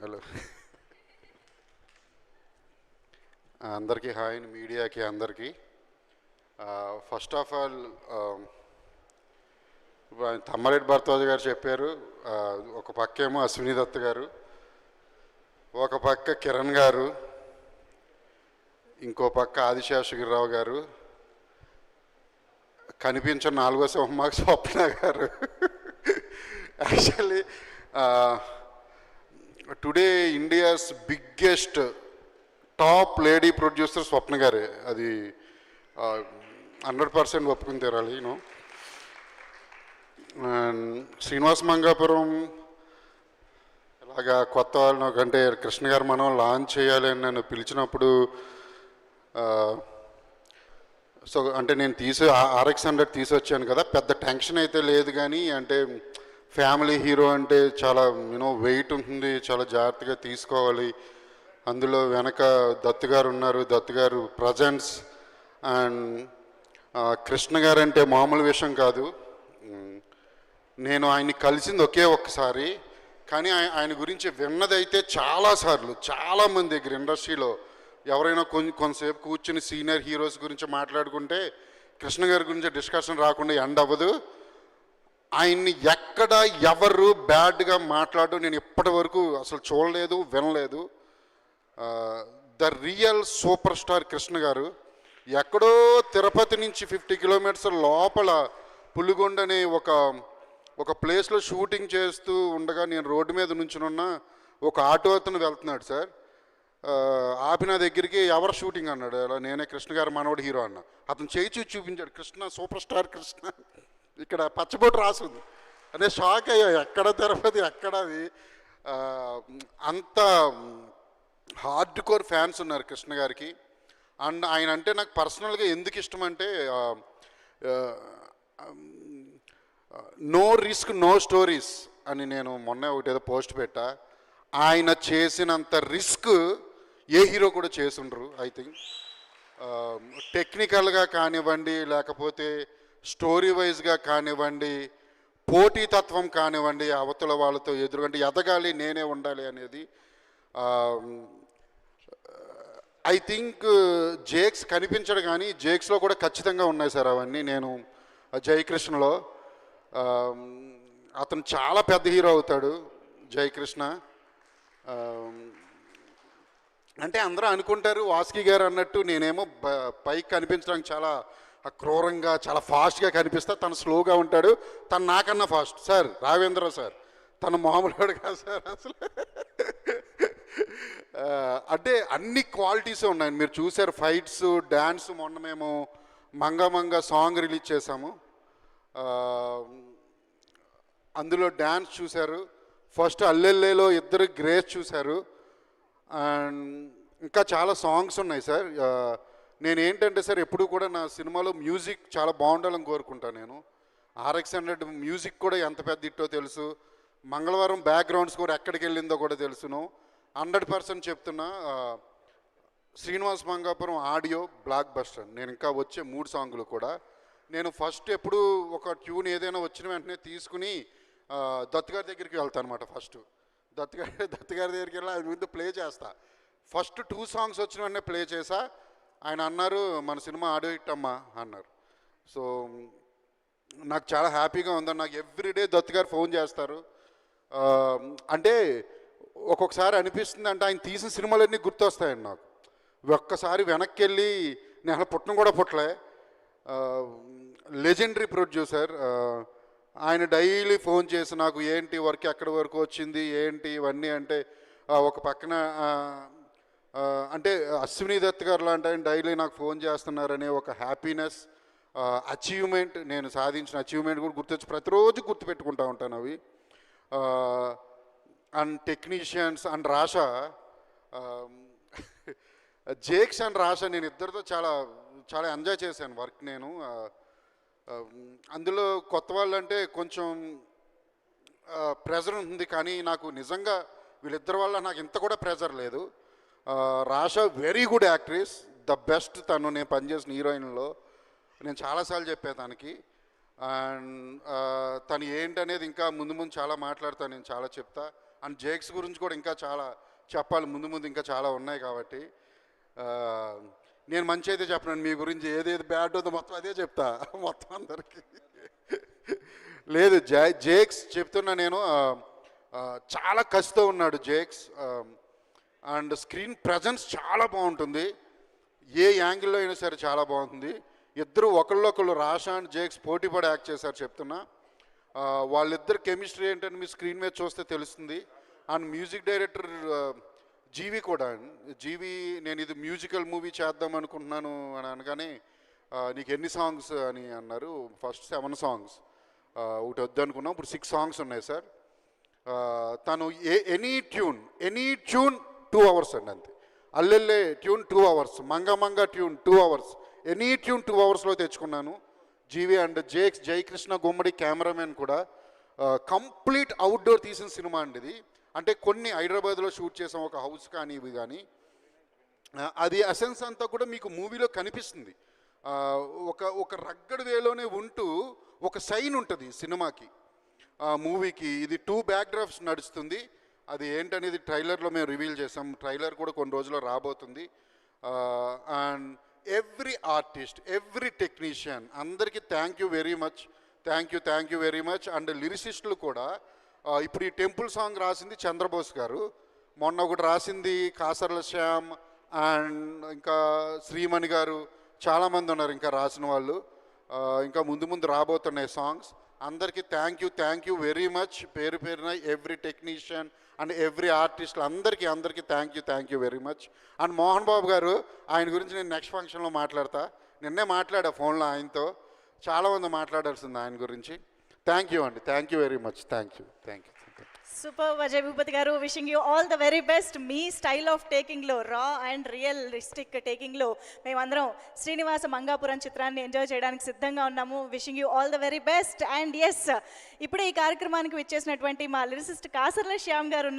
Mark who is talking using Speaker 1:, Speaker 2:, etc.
Speaker 1: Hello అందరికీ hi, మీడియాకి అందరికీ. First of all Tammareddy Bharadwaj గారు చెప్పారు, ఒక పక్కేమో అశ్విని దత్ గారు, ఒక పక్క కిరణ్ గారు, ఇంకో పక్క ఆదిశేషగిరిరావు గారు, కనిపించిన నాలుగో సింహమాకు స్వప్న గారు. Actually today India's biggest top lady producer Swapna గారే. అది 100% ఒప్పుకుని తీరాలి. శ్రీనివాస్ మంగాపురం ఇలాగా కొత్త వాళ్ళను కంటే కృష్ణ గారు మనం లాంచ్ చేయాలి అని నన్ను పిలిచినప్పుడు, సో అంటే నేను RX100 తీసుకొచ్చాను కదా, పెద్ద టెన్షన్ అయితే లేదు. కానీ అంటే ఫ్యామిలీ హీరో అంటే చాలా వెయిట్ ఉంటుంది, చాలా జాగ్రత్తగా తీసుకోవాలి. అందులో వెనక దత్తు గారు ఉన్నారు, దత్తు గారు ప్రజెన్స్. అండ్ కృష్ణ గారు అంటే మామూలు విషయం కాదు. నేను ఆయన్ని కలిసింది ఒకే ఒక్కసారి, కానీ ఆయన గురించి విన్నదైతే చాలాసార్లు చాలామంది దగ్గర ఇండస్ట్రీలో ఎవరైనా కొంతసేపు కూర్చుని సీనియర్ హీరోస్ గురించి మాట్లాడుకుంటే కృష్ణ గారి గురించి డిస్కషన్ రాకుండా ఎండ్ అవ్వదు. ఆయన్ని ఎక్కడ ఎవరు బ్యాడ్గా మాట్లాడడం నేను ఇప్పటి వరకు అసలు చూడలేదు, వినలేదు. The real super star Krishna గారు. ఎక్కడో తిరుపతి నుంచి 50 కిలోమీటర్స్ లోపల పులిగొండ అనే ఒక ప్లేస్లో షూటింగ్ చేస్తూ ఉండగా నేను రోడ్డు మీద నుంచునున్న ఒక ఆటో అతను వెళ్తున్నాడు సార్. ఆపిన దగ్గరికి ఎవరు షూటింగ్ అన్నాడు. అలా నేనే కృష్ణ గారు మనోడు హీరో అన్న. అతను చేయి చూపించాడు, కృష్ణ సూపర్ స్టార్ కృష్ణ, ఇక్కడ పచ్చబొట్టు రాసుంది. అదే షాక్ అయ్యా, ఎక్కడ తిరుపతి ఎక్కడ అది. అంత హార్డ్ కోర్ ఫ్యాన్స్ ఉన్నారు కృష్ణ గారికి. అండ్ ఆయన అంటే నాకు పర్సనల్గా ఎందుకు ఇష్టం అంటే, నో రిస్క్ నో స్టోరీస్ అని నేను మొన్న ఒకటి ఏదో పోస్ట్ పెట్టా. ఆయన చేసినంత రిస్క్ ఏ హీరో కూడా చేసుండ్రు. ఐ థింక్ టెక్నికల్గా కానివ్వండి, లేకపోతే స్టోరీ వైజ్గా కానివ్వండి, పోటీతత్వం కానివ్వండి, అవతల వాళ్ళతో ఎదురుగంటే ఎదగాలి, నేనే ఉండాలి అనేది. ఐ థింక్ జేక్స్ కనిపించడు, కానీ జేక్స్లో కూడా ఖచ్చితంగా ఉన్నాయి సార్ అవన్నీ. నేను జయకృష్ణలో అతను చాలా పెద్ద హీరో అవుతాడు జయకృష్ణ. అంటే అందరూ అనుకుంటారు వాసుకి గారు అన్నట్టు నేనేమో పైకి కనిపించడానికి చాలా క్రూరంగా చాలా ఫాస్ట్గా కనిపిస్తా, తను స్లోగా ఉంటాడు. తను నాకన్నా ఫాస్ట్ సార్. రావేంద్ర సార్ తను మామూలుగాడు కాదు సార్ అసలు. అంటే అన్ని క్వాలిటీస్ ఉన్నాయి. మీరు చూసారు ఫైట్స్, డ్యాన్స్. మొన్న మేము మంగ సాంగ్ రిలీజ్ చేశాము, అందులో డ్యాన్స్ చూశారు. ఫస్ట్ అల్లెల్లేలో ఇద్దరు గ్రేస్ చూశారు. అండ్ ఇంకా చాలా సాంగ్స్ ఉన్నాయి సార్. నేనేంటంటే సార్ ఎప్పుడు కూడా నా సినిమాలో మ్యూజిక్ చాలా బాగుండాలని కోరుకుంటాను. నేను RX100 మ్యూజిక్ కూడా ఎంత పెద్ద ఇట్టో తెలుసు. మంగళవారం బ్యాక్గ్రౌండ్స్ కూడా ఎక్కడికి వెళ్ళిందో కూడా తెలుసును. 100% చెప్తున్నా, Srinivas Mangapuram audio block buster. నేను ఇంకా వచ్చే 3 సాంగులు కూడా నేను ఫస్ట్ ఎప్పుడు ఒక ట్యూన్ ఏదైనా వచ్చిన వెంటనే తీసుకుని దత్తు గారి దగ్గరికి వెళ్తాను అనమాట. ఫస్ట్ దత్తు గారి దగ్గరికి వెళ్ళి అది ముందు ప్లే చేస్తా. ఫస్ట్ 2 సాంగ్స్ వచ్చిన వెంటనే ప్లే చేసా. ఆయన అన్నారు మన సినిమా ఆడియో హిట్ అమ్మా అన్నారు. సో నాకు చాలా హ్యాపీగా ఉందని. నాకు ఎవ్రీడే దత్తు గారు ఫోన్ చేస్తారు. అంటే ఒక్కొక్కసారి అనిపిస్తుంది అంటే ఆయన తీసిన సినిమాలన్నీ గుర్తొస్తాయండి నాకు. ఒక్కసారి వెనక్కి వెళ్ళి నేను పుట్టడం కూడా పుట్టలే. Legendary producer. ఆయన డైలీ ఫోన్ చేసి నాకు ఏంటి వర్క్ ఎక్కడి వరకు వచ్చింది ఏంటి ఇవన్నీ. అంటే ఒక పక్కన అంటే అశ్విని దత్ గారు లాంటి ఆయన డైలీ నాకు ఫోన్ చేస్తున్నారనే ఒక హ్యాపీనెస్, అచీవ్మెంట్, నేను సాధించిన అచీవ్మెంట్ కూడా గుర్తొచ్చి ప్రతిరోజు గుర్తుపెట్టుకుంటూ ఉంటాను అవి. And technicians and Rasha, Jakes and Rasha, నేను ఇద్దరితో చాలా చాలా ఎంజాయ్ చేశాను వర్క్. నేను అందులో కొత్త వాళ్ళంటే కొంచెం ప్రెజర్ ఉంటుంది, కానీ నాకు నిజంగా వీళ్ళిద్దరి వల్ల నాకు ఇంత కూడా ప్రెజర్ లేదు. Rasha very good actress, the best. తను నేను పనిచేసిన హీరోయిన్లో నేను చాలాసార్లు చెప్పాను తనకి. అండ్ తను ఏంటనేది ఇంకా ముందు చాలా మాట్లాడతాను, నేను చాలా చెప్తా. అండ్ జేక్స్ గురించి కూడా ఇంకా చాలా చెప్పాలి, ముందు ముందు ఇంకా చాలా ఉన్నాయి కాబట్టి నేను మంచి అయితే చెప్పను, మీ గురించి ఏదేది బ్యాడ్ ఉందో మొత్తం అదే చెప్తా మొత్తం అందరికీ. లేదు జేక్స్ చెప్తున్నా నేను, చాలా కసితో ఉన్నాడు జేక్స్. అండ్ స్క్రీన్ ప్రజెన్స్ చాలా బాగుంటుంది, ఏ యాంగిల్లో అయినా సరే చాలా బాగుంటుంది. ఇద్దరు ఒకళ్ళొకళ్ళు రాషా అండ్ జేక్స్ పోటీ పడి యాక్ట్ చేశారు చెప్తున్నా. వాళ్ళిద్దరు కెమిస్ట్రీ ఏంటని మీ స్క్రీన్ మీద చూస్తే తెలుస్తుంది. అండ్ మ్యూజిక్ డైరెక్టర్ జీవి కూడా, జీవి నేను ఇది మ్యూజికల్ మూవీ చేద్దాం అనుకుంటున్నాను అని అనగానే నీకు ఎన్ని సాంగ్స్ అని అన్నారు. ఫస్ట్ 7 సాంగ్స్, ఒకటి వద్దు అనుకున్నాం, ఇప్పుడు 6 సాంగ్స్ ఉన్నాయి సార్. తను ఎనీ ట్యూన్ 2 అవర్స్ అండి అంతే. అల్లెల్లే ట్యూన్ 2 అవర్స్, మంగ ట్యూన్ 2 అవర్స్, ఎనీ ట్యూన్ 2 అవర్స్లో తెచ్చుకున్నాను. GV and Jakes Jayakrishna Gummadi cameraman కూడా. కంప్లీట్ అవుట్డోర్ తీసిన సినిమా అండి ఇది. అంటే కొన్ని హైదరాబాద్లో షూట్ చేసాం, ఒక హౌస్ కానీ ఇవి కానీ, అది ఎసెన్స్ అంతా కూడా మీకు మూవీలో కనిపిస్తుంది. ఒక రగ్గడ్ వేలోనే ఉంటూ ఒక సైన్ ఉంటుంది సినిమాకి, మూవీకి. ఇది 2 బ్యాక్డ్రాప్స్ నడుస్తుంది. అది ఏంటనేది ట్రైలర్లో మేము రివీల్ చేసాం, ట్రైలర్ కూడా కొన్ని రోజుల్లో రాబోతుంది. And every artist, every technician, అందరికీ thank you very much. And లిరిసిస్టులు కూడా, ఇప్పుడు ఈ టెంపుల్ సాంగ్ రాసింది చంద్రబోస్ గారు, మొన్న ఒకటి రాసింది కాసర్ల శ్యామ్, అండ్ ఇంకా శ్రీమణి గారు, చాలామంది ఉన్నారు ఇంకా రాసిన వాళ్ళు. ఇంకా ముందు రాబోతున్నాయి సాంగ్స్. అందరికీ థ్యాంక్ యూ వెరీ మచ్, పేరు పేరున every technician and every artist అందరికీ thank you very much. And Mohan Babu గారు, ఆయన గురించి నేను నెక్స్ట్ ఫంక్షన్లో మాట్లాడతా. నిన్నే మాట్లాడా ఫోన్లో ఆయనతో, చాలామంది మాట్లాడాల్సింది ఆయన గురించి. థ్యాంక్ యూ అండి, thank you very much, thank you.
Speaker 2: Super Ajay Bhupathi గారు, wishing you all the very best. మీ స్టైల్ ఆఫ్ టేకింగ్లో, రా అండ్ రియలిస్టిక్ టేకింగ్లో మేమందరం శ్రీనివాస మంగాపురం చిత్రాన్ని ఎంజాయ్ చేయడానికి సిద్ధంగా ఉన్నాము. Wishing you all the very best. And yes, ఇప్పుడే ఈ కార్యక్రమానికి విచ్చేసినటువంటి మా లిరిసిస్ట్ కాసర్ల శ్యామ్ గారు ఉన్నారు.